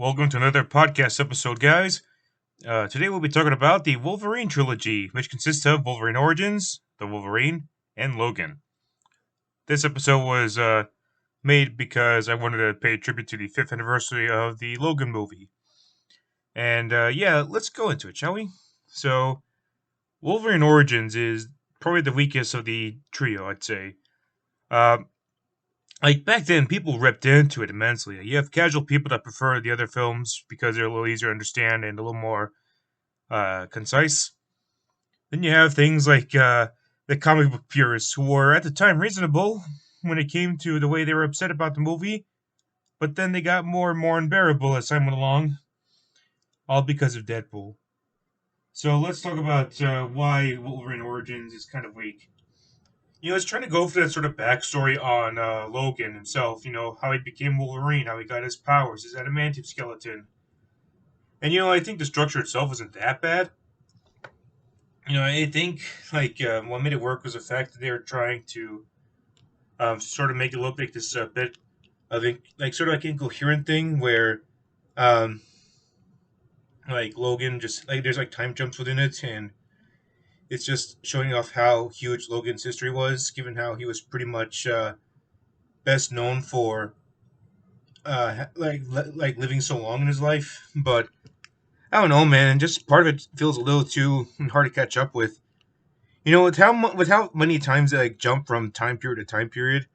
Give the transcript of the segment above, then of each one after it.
Welcome to another podcast episode, guys. Today we'll be talking about the Wolverine Trilogy, which consists of Wolverine Origins, The Wolverine, and Logan. This episode was made because I wanted to pay tribute to the 5th anniversary of the Logan movie. And yeah, let's go into it, shall we? So, Wolverine Origins is probably the weakest of the trio, I'd say. Uh, like back then, people ripped into it immensely. You have casual people that prefer the other films because they're a little easier to understand and a little more concise. Then you have things like the comic book purists who were at the time reasonable when it came to the way they were upset about the movie, but then they got more and more unbearable as time went along, all because of Deadpool. So let's talk about why Wolverine Origins is kind of weak. It's trying to go for that sort of backstory on Logan himself. How he became Wolverine, how he got his powers, his adamantium skeleton, and I think the structure itself isn't that bad. I think what made it work was the fact that they were trying to sort of make it look like this bit of sort of like incoherent thing where um, like Logan just like there's like time jumps within it, and it's just showing off how huge Logan's history was, given how he was pretty much best known for like living so long in his life. But I don't know, man. Just part of it feels a little too hard to catch up with. With how many times they like jump from time period to time period,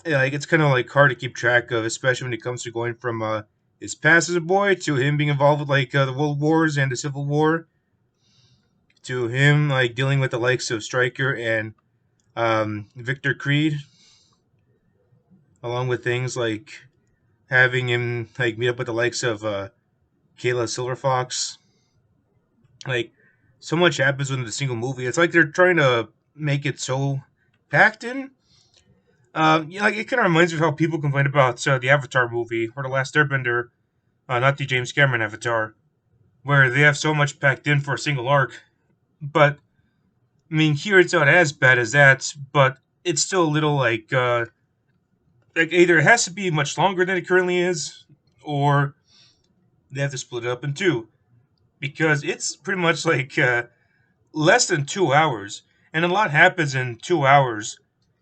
yeah, like it's kind of like hard to keep track of, especially when it comes to going from his past as a boy to him being involved with the World Wars and the Civil War to him like dealing with the likes of Stryker and Victor Creed, along with things like having him like meet up with the likes of Kayla Silverfox. Like so much happens within the single movie. It's like they're trying to make it so packed in. Like it kind of reminds me of how people complain about the Avatar movie or the Last Airbender, not the James Cameron Avatar, where they have so much packed in for a single arc. But I mean, here it's not as bad as that, but it's still a little like either it has to be much longer than it currently is, or they have to split it up in two because it's pretty much less than 2 hours, and a lot happens in 2 hours.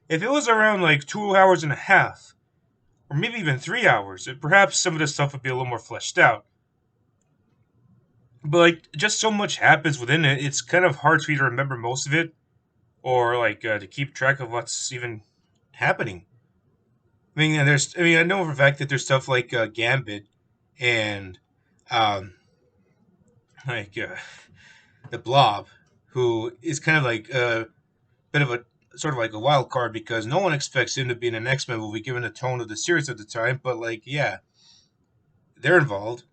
If it was around like 2 hours and a half, or maybe even 3 hours, perhaps some of this stuff would be a little more fleshed out. But like, just so much happens within it, it's kind of hard for you to remember most of it, or to keep track of what's even happening. I know for a fact that there's stuff like Gambit and um, like the Blob, who is kind of like a bit of a sort of like a wild card because no one expects him to be in an X Men movie given the tone of the series at the time. But like, yeah, they're involved.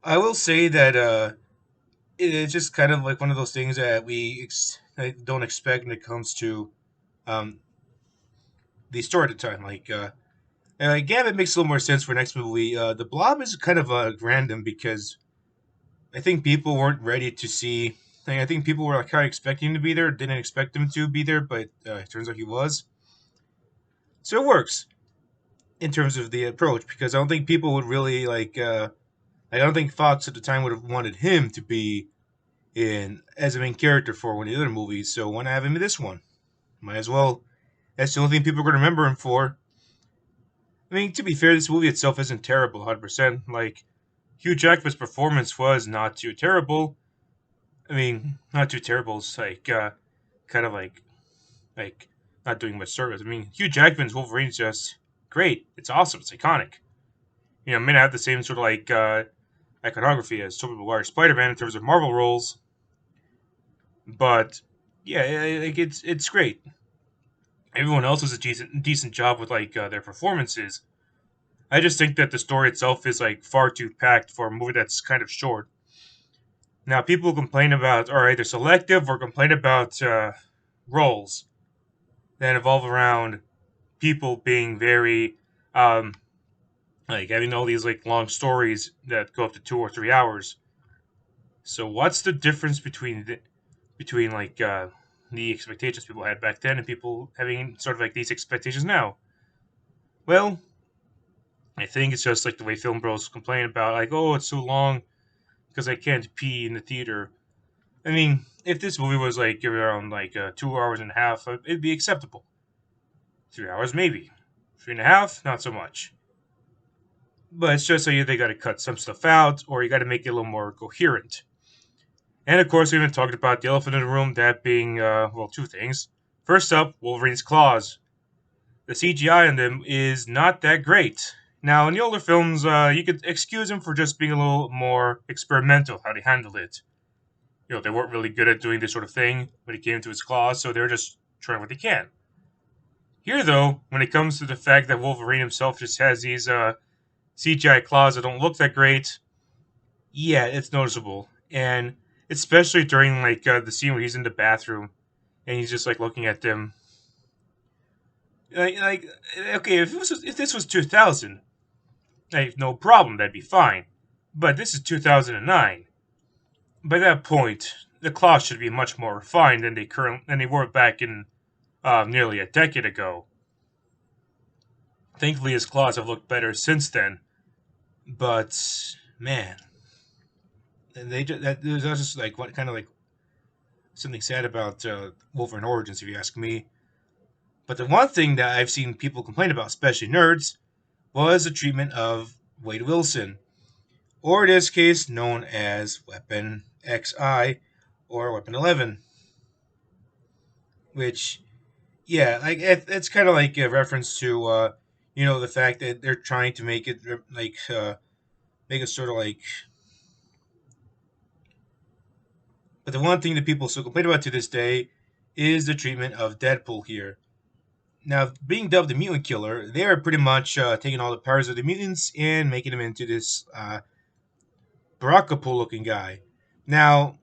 I will say that it's just kind of like one of those things that like, don't expect when it comes to um, the story at the time. Gambit makes a little more sense for next movie. The Blob is kind of random because I think people weren't ready to see. I think people were kind of expecting him to be there, didn't expect him to be there, but it turns out he was. So it works in terms of the approach because I don't think people would really like. I don't think Fox at the time would have wanted him to be in as a main character for one of the other movies. So why not have him in this one? Might as well. That's the only thing people are going to remember him for. I mean, to be fair, this movie itself isn't terrible, 100%. Like, Hugh Jackman's performance was not too terrible. I mean, not too terrible. It's kind of like not doing much service. I mean, Hugh Jackman's Wolverine's just great. It's awesome. It's iconic. It may not have the same sort of iconography as Tobey Maguire's Spider-Man in terms of Marvel roles, but yeah, it's great. Everyone else does a decent job with their performances. I just think that the story itself is like far too packed for a movie that's kind of short. Now, people complain about are either selective or complain about roles that evolve around people being very like having all these like long stories that go up to 2 or 3 hours. So, what's the difference between the expectations people had back then and people having sort of like these expectations now? Well, I think it's just like the way film bros complain about, like, oh, it's so long because I can't pee in the theater. I mean, if this movie was like around like 2 hours and a half, it'd be acceptable. 3 hours, maybe. 3.5, not so much. But it's just so they got to cut some stuff out, or you got to make it a little more coherent. And of course, we even talked about the elephant in the room, that being, well, two things. First up, Wolverine's claws. The CGI on them is not that great. Now, in the older films, you could excuse them for just being a little more experimental, how they handled it. They weren't really good at doing this sort of thing when it came to his claws, so they're just trying what they can. Here, though, when it comes to the fact that Wolverine himself just has these CGI claws that don't look that great, yeah, it's noticeable. And especially during like the scene where he's in the bathroom and he's just like looking at them. Like okay, if this was 2000, like no problem, that'd be fine. But this is 2009. By that point, the claws should be much more refined than they were back in nearly a decade ago. Thankfully, his claws have looked better since then. But man, they just, that's just like what kind of like something sad about Wolverine Origins, if you ask me. But the one thing that I've seen people complain about, especially nerds, was the treatment of Wade Wilson, or in this case, known as Weapon XI or Weapon 11, which, yeah, like it's kind of like a reference to, the fact that they're trying to make it like make it sort of like. But the one thing that people still complain about to this day is the treatment of Deadpool here. Now, being dubbed the Mutant Killer, they are pretty much taking all the powers of the mutants and making them into this Barakapool looking guy. Now,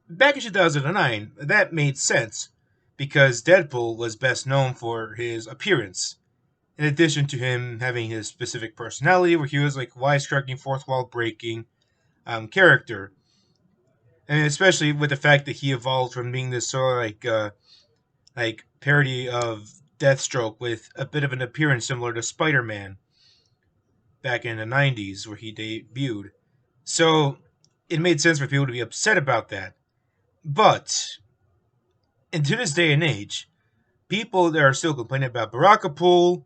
back in 2009, that made sense because Deadpool was best known for his appearance. In addition to him having his specific personality, where he was like wisecracking, fourth wall breaking character, and especially with the fact that he evolved from being this sort of like parody of Deathstroke with a bit of an appearance similar to Spider-Man back in the 90s where he debuted. So it made sense for people to be upset about that. But in to this day and age, people that are still complaining about Barakapool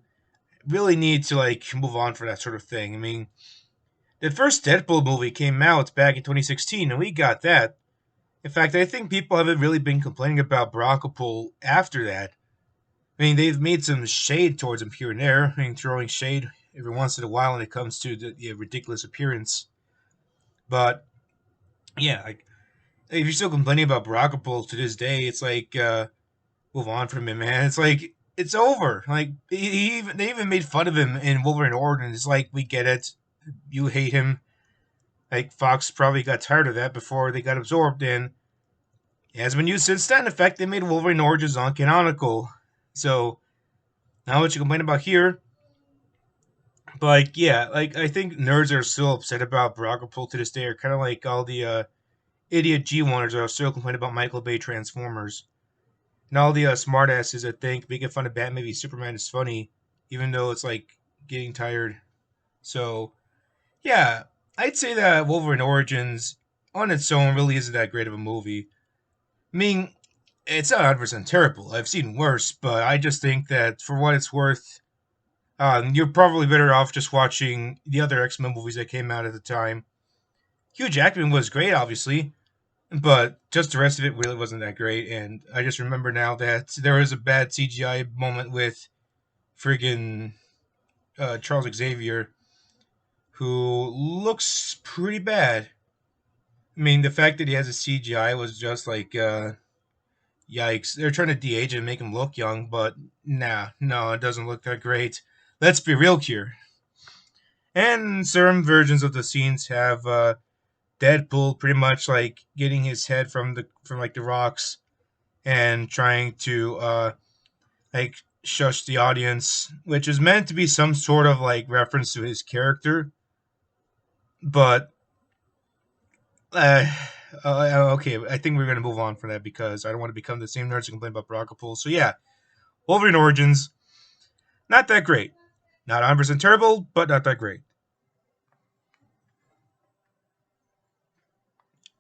really need to like move on for that sort of thing. I mean, the first Deadpool movie came out back in 2016 and we got that. In fact, I think people haven't really been complaining about Barakapool after that. I mean, they've made some shade towards him here and there. I mean, throwing shade every once in a while when it comes to the ridiculous appearance. But yeah, like if you're still complaining about Barakapool to this day, it's like move on from him, man. It's like it's over. Like they even made fun of him in Wolverine Origins. It's like we get it. You hate him. Like Fox probably got tired of that before they got absorbed in. It has been used since then. In fact, they made Wolverine Origins uncanonical. So not what you complain about here. But like, yeah, like I think nerds are still upset about Barakapool to this day. Are kind of like all the idiot G1ers are still complaining about Michael Bay Transformers. And all the smartasses that think making fun of Batman v Superman is funny, even though it's like getting tired. So yeah, I'd say that Wolverine Origins on its own really isn't that great of a movie. I mean, it's not 100% terrible. I've seen worse, but I just think that for what it's worth, you're probably better off just watching the other X-Men movies that came out at the time. Hugh Jackman was great, obviously, but just the rest of it really wasn't that great. And I just remember now that there was a bad CGI moment with friggin' Charles Xavier, who looks pretty bad. I mean, the fact that he has a CGI was just like, yikes. They're trying to de-age and make him look young, but nah, no, it doesn't look that great. Let's be real here. And certain versions of the scenes have Deadpool pretty much like getting his head from like the rocks and trying to like shush the audience, which is meant to be some sort of like reference to his character, but uh, okay, I think we're gonna move on from that because I don't want to become the same nerds who complain about Barakapool. So yeah, Wolverine Origins, not that great. Not 100% terrible, but not that great.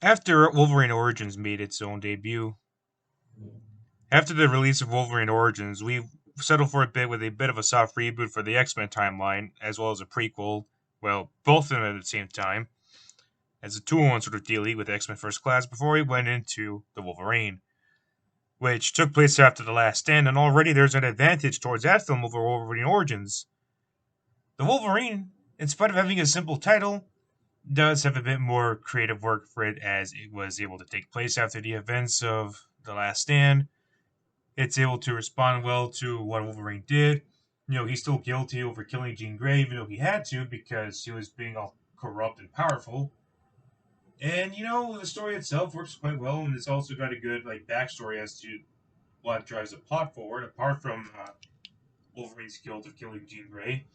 After Wolverine Origins made its own debut, after the release of Wolverine Origins, we settled for a bit with a bit of a soft reboot for the X-Men timeline, as well as a prequel. Well, both of them at the same time, as a two-in-one sort of dealie with X-Men First Class before we went into the Wolverine, which took place after The Last Stand, and already there's an advantage towards that film over Wolverine Origins. The Wolverine, in spite of having a simple title, does have a bit more creative work for it as it was able to take place after the events of The Last Stand. It's able to respond well to what Wolverine did. He's still guilty over killing Jean Grey, even though he had to because he was being all corrupt and powerful. And the story itself works quite well, and it's also got a good backstory as to what drives the plot forward, apart from Wolverine's guilt of killing Jean Grey.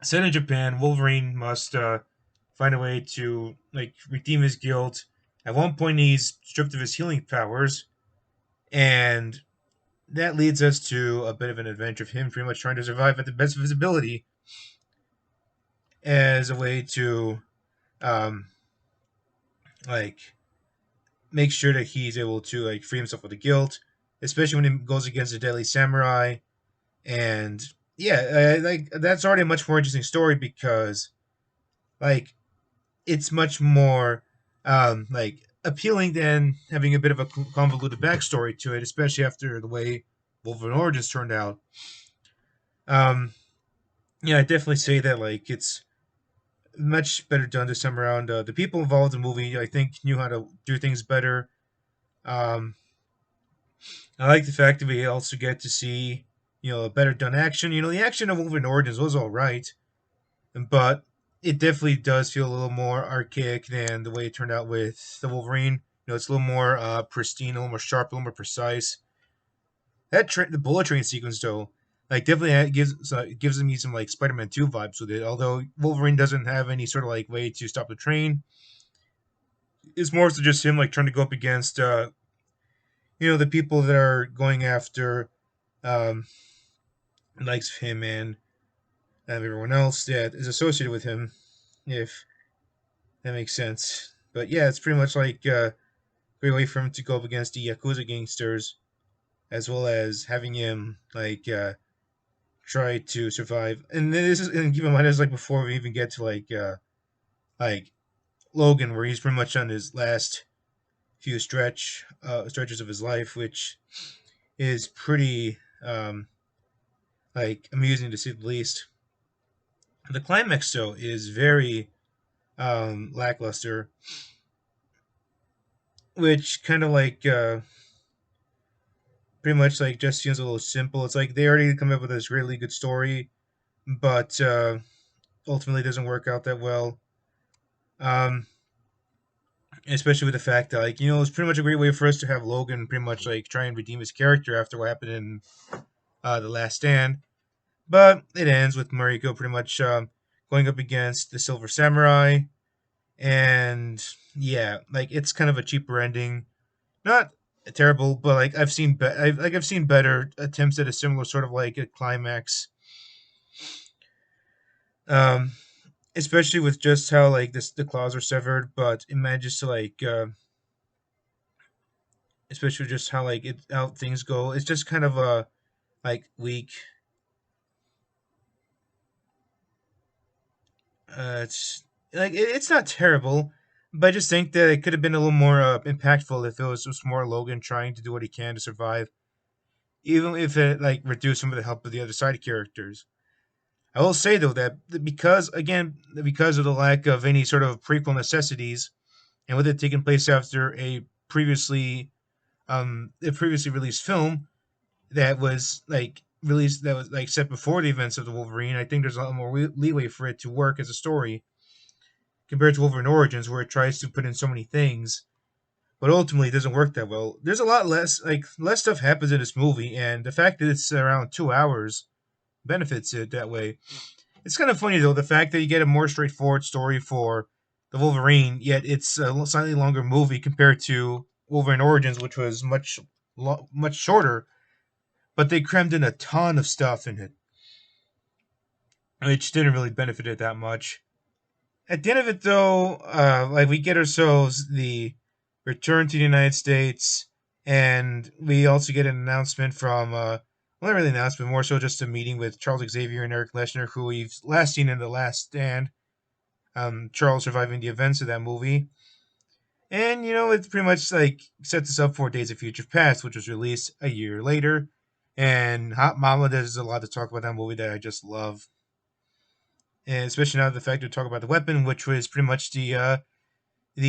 Set in Japan, Wolverine must find a way to redeem his guilt. At one point, he's stripped of his healing powers, and that leads us to a bit of an adventure of him pretty much trying to survive at the best of his ability as a way to um, like make sure that he's able to free himself of the guilt, especially when he goes against the deadly samurai. And yeah, that's already a much more interesting story because like it's much more appealing than having a bit of a convoluted backstory to it, especially after the way Wolverine Origins turned out. Um, yeah, I definitely say that it's much better done this time around. The people involved in the movie, I think, knew how to do things better. Um, I like the fact that we also get to see, a better done action. The action of Wolverine Origins was all right, but it definitely does feel a little more archaic than the way it turned out with the Wolverine. It's a little more pristine, a little more sharp, a little more precise. The bullet train sequence though, definitely gives me some Spider-Man 2 vibes with it. Although Wolverine doesn't have any sort of way to stop the train, it's more so just him trying to go up against the people that are going after um likes him and everyone else that is associated with him, if that makes sense. But yeah, it's pretty much a great way for him to go up against the Yakuza gangsters, as well as having him try to survive. And this is, and keep in mind, this is before we even get to like Logan, where he's pretty much on his last few stretches of his life, which is pretty amusing to say the least. The climax though is very lackluster, which kind of pretty much just seems a little simple. It's like they already come up with this really good story, but ultimately doesn't work out that well. Um, Especially with the fact that it's pretty much a great way for us to have Logan pretty much try and redeem his character after what happened in the Last Stand. But it ends with Mariko pretty much going up against the Silver Samurai, and yeah, it's kind of a cheaper ending. Not terrible, but I've seen better attempts at a similar sort of a climax. Um, Especially with just how the claws are severed, but it manages to especially just how how things go. It's just kind of weak. It's it's not terrible, but I just think that it could have been a little more impactful if it was just more Logan trying to do what he can to survive, even if it reduced some of the help of the other side characters. I will say though that because of the lack of any sort of prequel necessities, and with it taking place after a previously released film that was released that was set before the events of the Wolverine, I think there's a lot more leeway for it to work as a story compared to Wolverine Origins, where it tries to put in so many things, but ultimately it doesn't work that well. There's a lot less stuff happens in this movie, and the fact that it's around 2 hours benefits it that way. It's kind of funny though the fact that you get a more straightforward story for the Wolverine, yet it's a slightly longer movie compared to Wolverine Origins, which was much shorter, but they crammed in a ton of stuff in it. which didn't really benefit it that much. At the end of it, though, like we get ourselves the return to the United States, and we also get an announcement from, well, not really an announcement, more so just a meeting with Charles Xavier and Eric Lesnar, who we've last seen in The Last Stand. Charles surviving the events of that movie. And, it pretty much like sets us up for Days of Future Past, which was released a year later. And Hot Mama, there's a lot to talk about that movie that I just love. And especially now the fact to talk about the weapon, which was pretty much the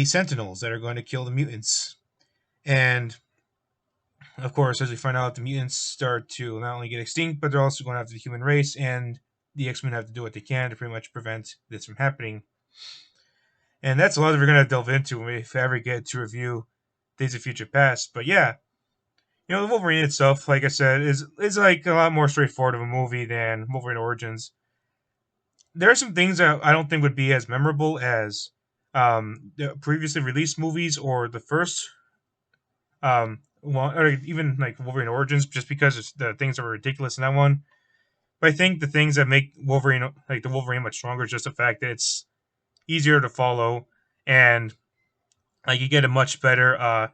Sentinels that are going to kill the mutants. And of course, as we find out, the mutants start to not only get extinct, but they're also going after the human race, and the X-Men have to do what they can to pretty much prevent this from happening. And that's a lot that we're going to delve into when we ever get to review Days of Future Past. But yeah, the Wolverine itself, like I said, is like a lot more straightforward of a movie than Wolverine Origins. There are some things that I don't think would be as memorable as the previously released movies or the first one, or even like Wolverine Origins, just because the things that were ridiculous in that one. But I think the things that make Wolverine, like the Wolverine, much stronger is just the fact that it's easier to follow, and like you get a much better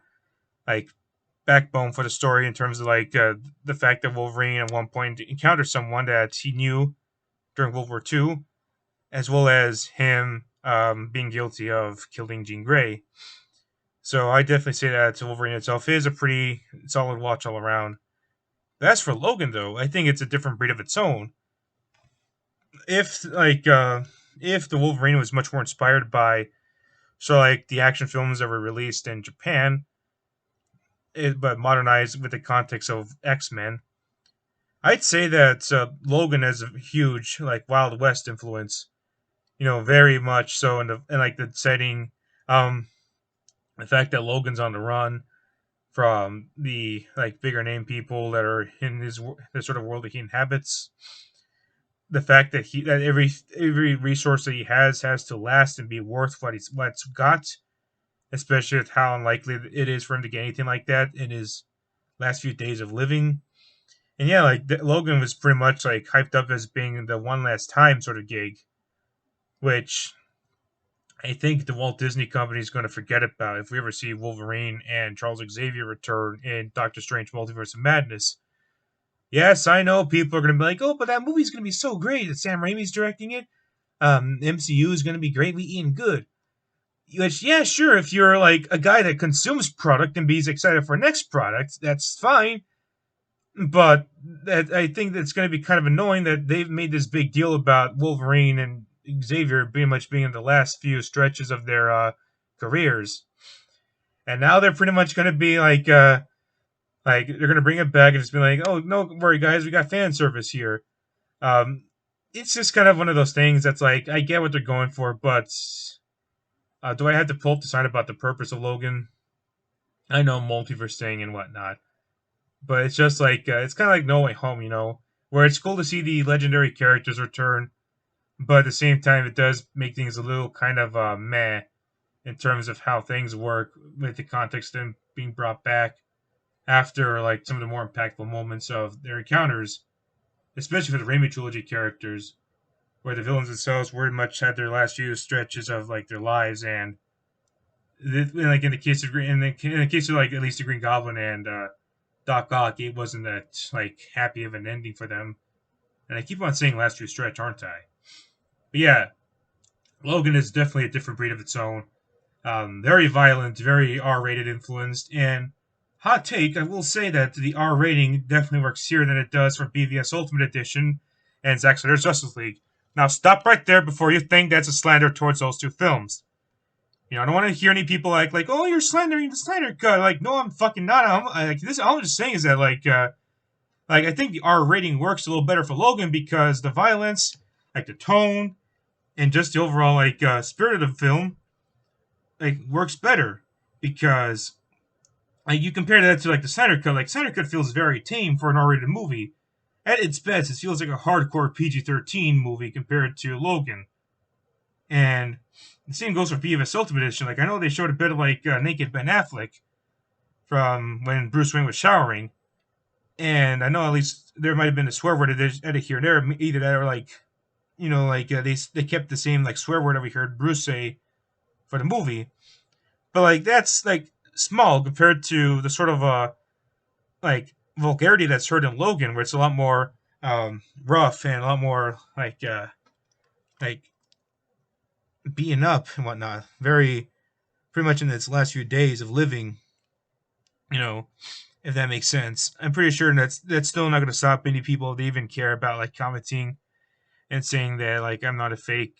like backbone for the story in terms of like the fact that Wolverine at one point encountered someone that he knew during World War II, as well as him being guilty of killing Jean Grey. So I definitely say that Wolverine itself is a pretty solid watch all around. As for Logan, though, I think it's a different breed of its own. If like if the Wolverine was much more inspired by like the action films that were released in Japan, but modernized with the context of X Men, I'd say that Logan has a huge like Wild West influence. Very much so in like the setting, um, the fact that Logan's on the run from the like bigger name people that are in the sort of world that he inhabits. The fact that every resource that he has to last and be worth what's got, especially with how unlikely it is for him to get anything like that in his last few days of living. And yeah, like Logan was pretty much like hyped up as being the one last time sort of gig, which I think the Walt Disney Company is going to forget about if we ever see Wolverine and Charles Xavier return in Doctor Strange: Multiverse of Madness. Yes, I know people are going to be like, "Oh, but that movie's going to be so great that Sam Raimi's directing it. MCU is going to be greatly eaten good." Which, yeah, sure, if you're like a guy that consumes product and be excited for next product, that's fine. But I think that's going to be kind of annoying that they've made this big deal about Wolverine and Xavier pretty much being in the last few stretches of their careers, and now they're pretty much going to be like they're going to bring it back and just be like, "Oh, no worry, guys, we got fan service here." Um, it's just kind of one of those things that's like I get what they're going for, but do I have to pull up the sign about the purpose of Logan? I know multiverse thing and whatnot, but it's just like it's kind of like No Way Home, where it's cool to see the legendary characters return, but at the same time, it does make things a little kind of meh in terms of how things work with the context of them being brought back after like some of the more impactful moments of their encounters, especially for the Raimi trilogy characters, where the villains themselves very much had their last few stretches of like their lives, and like in the case of in the case of like at least the Green Goblin and Doc Ock, it wasn't that like happy of an ending for them. And I keep on saying last few stretch, aren't I? But yeah, Logan is definitely a different breed of its own. Very violent, very R-rated influenced, and hot take, I will say that the R rating definitely works here than it does for BVS Ultimate Edition and Zack Snyder's Justice League. Now stop right there before you think that's a slander towards those two films. I don't want to hear any people like, oh, you're slandering the Snyder Cut. Like, no, I'm fucking not. Like this. All I'm just saying is that like I think the R rating works a little better for Logan because the violence, like the tone, and just the overall like spirit of the film like works better because like you compare that to like the Snyder Cut. Like Snyder Cut feels very tame for an R-rated movie. At its best, it feels like a hardcore PG-13 movie compared to Logan. And the same goes for BVS Ultimate Edition. Like I know they showed a bit of like naked Ben Affleck from when Bruce Wayne was showering, and I know at least there might have been a swear word edit here and there, either that or like they kept the same like swear word that we heard Bruce say for the movie, but like that's like small compared to the sort of like vulgarity that's heard in Logan, where it's a lot more rough and a lot more like beaten up and whatnot. Very pretty much in its last few days of living, you know, if that makes sense. I'm pretty sure that's still not going to stop any people if they even care about like commenting and saying that like I'm a fake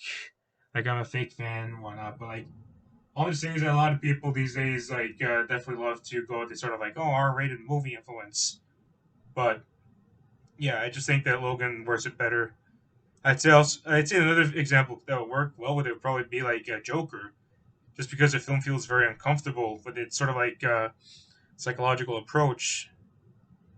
fan and whatnot. But like all I'm saying is that a lot of people these days definitely love to go with the sort of like R-rated movie influence. But yeah, I just think that Logan works it better. I'd say another example that would work well with it would probably be like Joker, just because the film feels very uncomfortable with its sort of like psychological approach.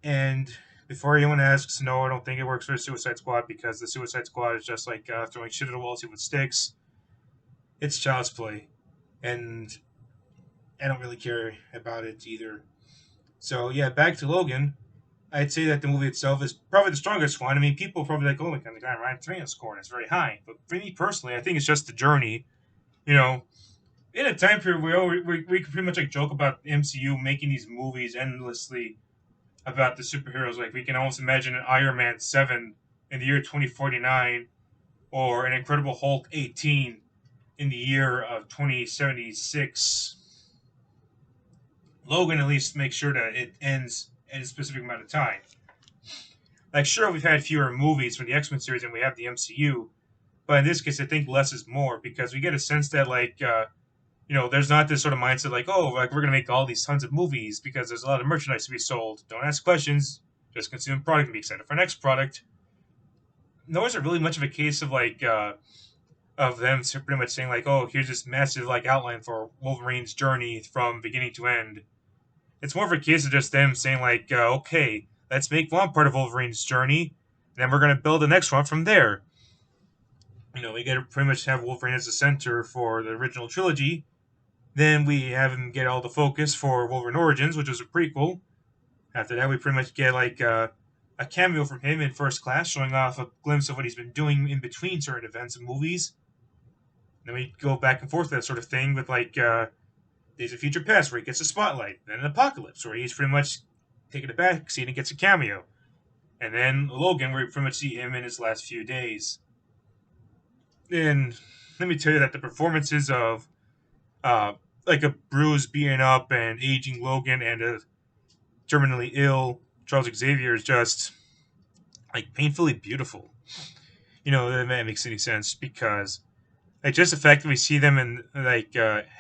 And before anyone asks, no, I don't think it works for the Suicide Squad because the Suicide Squad is just like throwing shit at the wall, see what sticks. It's child's play, and I don't really care about it either. So yeah, back to Logan. I'd say that the movie itself is probably the strongest one. I mean, people probably like, oh my god, the guy Ryan Reynolds score, and it's very high. But for me personally, I think it's just the journey. You know, in a time period we could pretty much like joke about the MCU making these movies endlessly about the superheroes. Like we can almost imagine an Iron Man 7 in the year 2049, or an Incredible Hulk 18 in the year of 2076. Logan at least makes sure that it ends in a specific amount of time. Like, sure, we've had fewer movies from the X Men series than we have the MCU, but in this case, I think less is more because we get a sense that, there's not this sort of mindset like, oh, like we're gonna make all these tons of movies because there's a lot of merchandise to be sold. Don't ask questions, just consume the product and be excited for next product. Nor is it really much of a case of of them pretty much saying like, oh, here's this massive like outline for Wolverine's journey from beginning to end. It's more of a case of just them saying like, okay, let's make one part of Wolverine's journey, and then we're gonna build the next one from there. We get to pretty much have Wolverine as the center for the original trilogy. Then we have him get all the focus for Wolverine Origins, which was a prequel. After that, we pretty much get a cameo from him in First Class, showing off a glimpse of what he's been doing in between certain events and movies. Then we go back and forth that sort of thing with Days of Future Past, where he gets a spotlight. Then an Apocalypse, where he's pretty much taking a back seat and gets a cameo. And then Logan, where we pretty much see him in his last few days. And let me tell you that the performances of like a bruised, beaten up, and aging Logan and a terminally ill Charles Xavier is just like painfully beautiful. That makes any sense because like just the fact that we see them in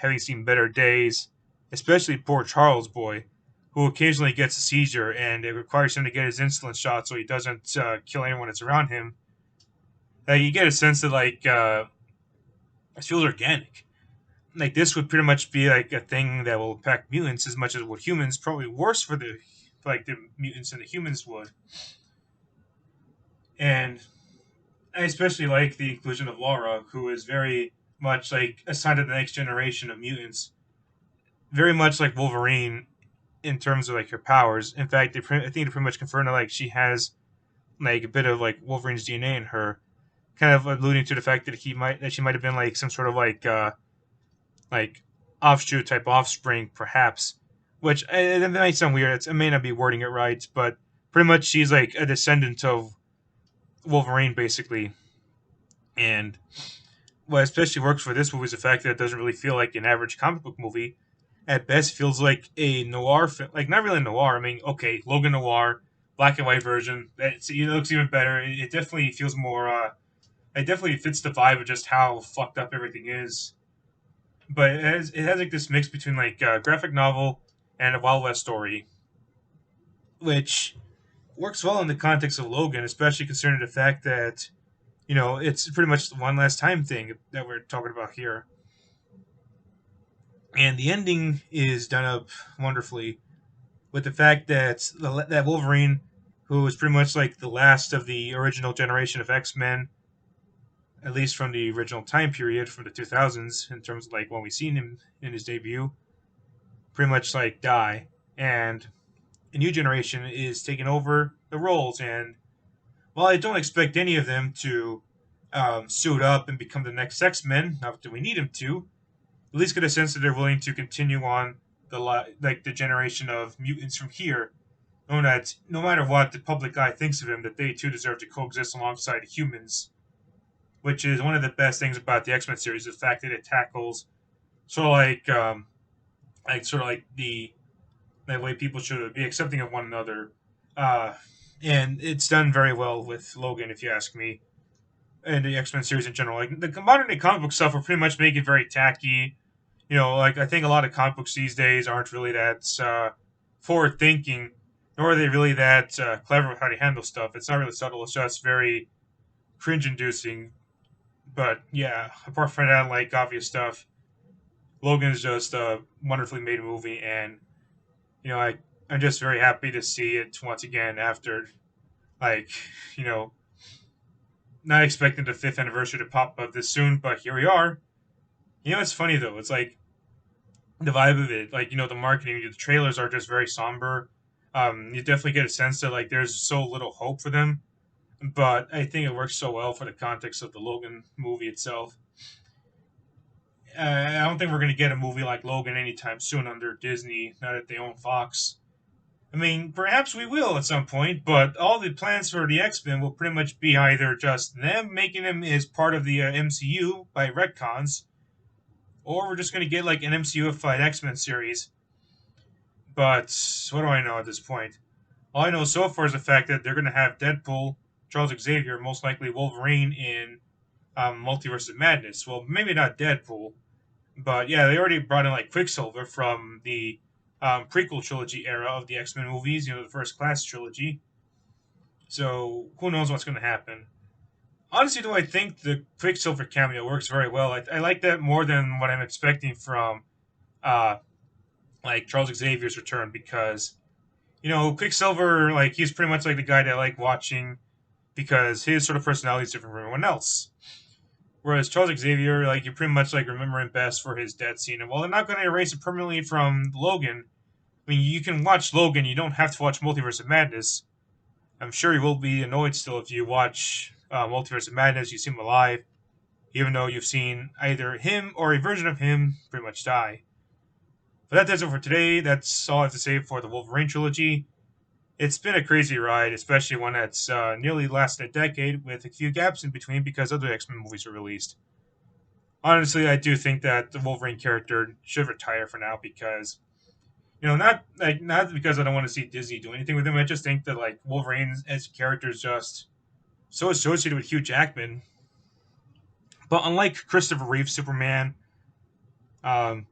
having seen better days, especially poor Charles boy, who occasionally gets a seizure and it requires him to get his insulin shot so he doesn't kill anyone that's around him. You get a sense that it feels organic. Like this would pretty much be like a thing that will impact mutants as much as what humans. Probably worse for the mutants than the humans would. And I especially like the inclusion of Laura, who is very much like assigned to the next generation of mutants, very much like Wolverine in terms of like her powers. In fact, I think they pretty much confirmed that like she has like a bit of like Wolverine's DNA in her, kind of alluding to the fact that she might have been like some sort of like offshoot type offspring, perhaps. Which it might sound weird. I may not be wording it right, but pretty much she's like a descendant of Wolverine, basically. And what especially works for this movie is the fact that it doesn't really feel like an average comic book movie. At best, feels like a noir film. Like not really noir. I mean, okay, Logan noir, black and white version. It looks even better. It definitely feels more. It definitely fits the vibe of just how fucked up everything is. But it has like this mix between like a graphic novel and a Wild West story, which works well in the context of Logan, especially considering the fact that it's pretty much the one last time thing that we're talking about here. And the ending is done up wonderfully with the fact that Wolverine, who was pretty much like the last of the original generation of X Men, at least from the original time period from the 2000s, in terms of like when we seen him in his debut, pretty much like die, and a new generation is taking over the roles. And while I don't expect any of them to suit up and become the next X-Men. Not that we need him to. At least get a sense that they're willing to continue on like the generation of mutants from here, knowing that no matter what the public eye thinks of him, that they too deserve to coexist alongside humans, which is one of the best things about the X-Men series, the fact that it tackles sort of like the way people should be accepting of one another, uh, and it's done very well with Logan, if you ask me, and the X Men series in general. Like the modern day comic book stuff will pretty much make it very tacky. Like I think a lot of comic books these days aren't really that forward thinking, nor are they really that clever with how to handle stuff. It's not really subtle. It's just very cringe inducing. But yeah, apart from that, like obvious stuff, Logan is just a wonderfully made movie, and you know, I I'm just very happy to see it once again after like you know not expecting the fifth anniversary to pop up this soon, but here we are. It's funny though. It's like the vibe of it, like the marketing, the trailers are just very somber. You definitely get a sense that like there's so little hope for them, but I think it works so well for the context of the Logan movie itself. I don't think we're gonna get a movie like Logan anytime soon under Disney, now that they own Fox. I mean, perhaps we will at some point, but all the plans for the X Men will pretty much be either just them making them as part of the MCU by retcons, or we're just going to get like an MCU-ified X Men series. But what do I know at this point? All I know so far is the fact that they're going to have Deadpool, Charles Xavier, most likely Wolverine in Multiverse of Madness. Well, maybe not Deadpool, but yeah, they already brought in like Quicksilver from the prequel trilogy era of the X Men movies, the First Class trilogy. So who knows what's going to happen? Honestly, though, I think the Quicksilver cameo works very well. I like that more than what I'm expecting from uh, like Charles Xavier's return because Quicksilver, like he's pretty much like the guy that I like watching because his sort of personality is different from everyone else. Whereas Charles Xavier, like you pretty much like remember him best for his death scene. And while they're not going to erase it permanently from Logan, I mean you can watch Logan. You don't have to watch Multiverse of Madness. I'm sure you will be annoyed still if you watch Multiverse of Madness. You see him alive, even though you've seen either him or a version of him pretty much die. But that does it for today. That's all I have to say for the Wolverine trilogy. It's been a crazy ride, especially one that's nearly lasted a decade with a few gaps in between because other X Men movies were released. Honestly, I do think that the Wolverine character should retire for now because not because I don't want to see Disney do anything with him. I just think that like Wolverine as a character is just so associated with Hugh Jackman. But unlike Christopher Reeve Superman, um,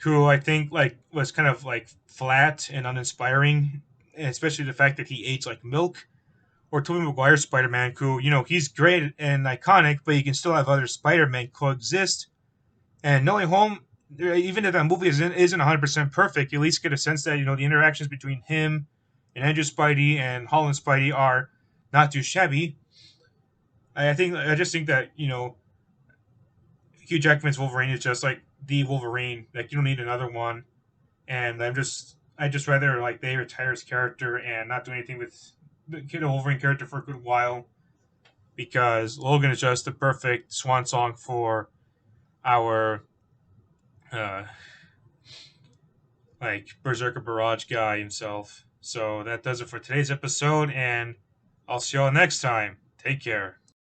who I think like was kind of like flat and uninspiring, especially the fact that he aged like milk. Or Tobey Maguire's Spider-Man, who he's great and iconic, but you can still have other Spider-Man coexist. And No Way Home, even if that movie isn't 100% perfect, you at least get a sense that the interactions between him and Andrew Spidey and Holland Spidey are not too shabby. I just think that Hugh Jackman's Wolverine is just like the Wolverine. Like you don't need another one. And I just rather like they retire his character and not do anything with the Wolverine character for a good while because Logan is just the perfect swan song for our uh, like Berserker Barrage guy himself. So that does it for today's episode, and I'll see y'all next time. Take care.